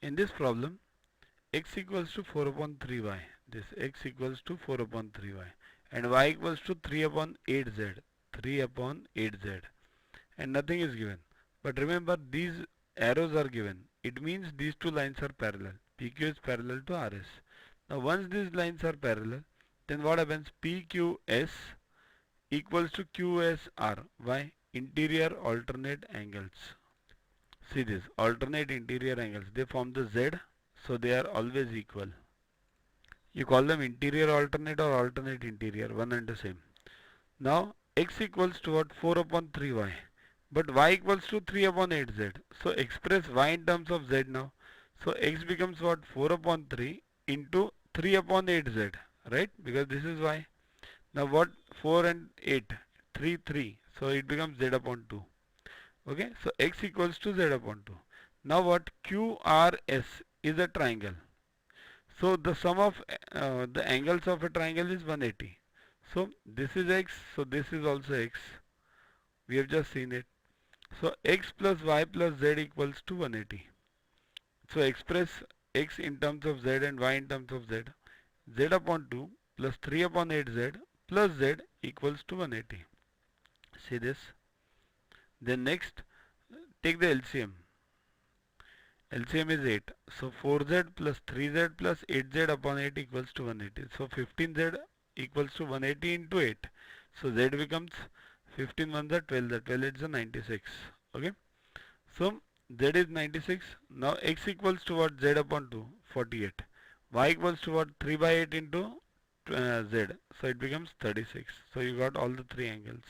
In this problem, x equals to 4 upon 3y. This x equals to 4 upon 3y. And y equals to 3 upon 8z. 3 upon 8z. And nothing is given. But remember, these arrows are given. It means these two lines are parallel. PQ is parallel to RS. Now once these lines are parallel, then what happens? PQS equals to QSR. Why? Interior alternate angles. See this, alternate interior angles. They form the Z, so they are always equal. You call them interior alternate or alternate interior, one and the same. Now x equals to what? 4 upon 3y. But y equals to 3 upon 8z. So express y in terms of z now. So x becomes what? 4 upon 3 into 3 upon 8z. Right? Because this is y. Now what? 4 and 8. 3, 3. So it becomes z upon 2. Okay, so x equals to z upon 2. Now what? QRS is a triangle. So the sum of the angles of a triangle is 180. So this is x, so this is also x. We have just seen it. So x plus y plus z equals to 180. So express x in terms of z and y in terms of z. Z upon 2 plus 3 upon 8z plus z equals to 180. See this? Then next, take the LCM. LCM is 8. So 4z plus 3z plus 8z upon 8 equals to 180. So 15z equals to 180 into 8. So z becomes 15 1 z 12 z 12 8 is 96. Okay. So z is 96. Now x equals to what? Z upon 2, 48. Y equals to what? 3 by 8 into z. So it becomes 36. So you got all the three angles.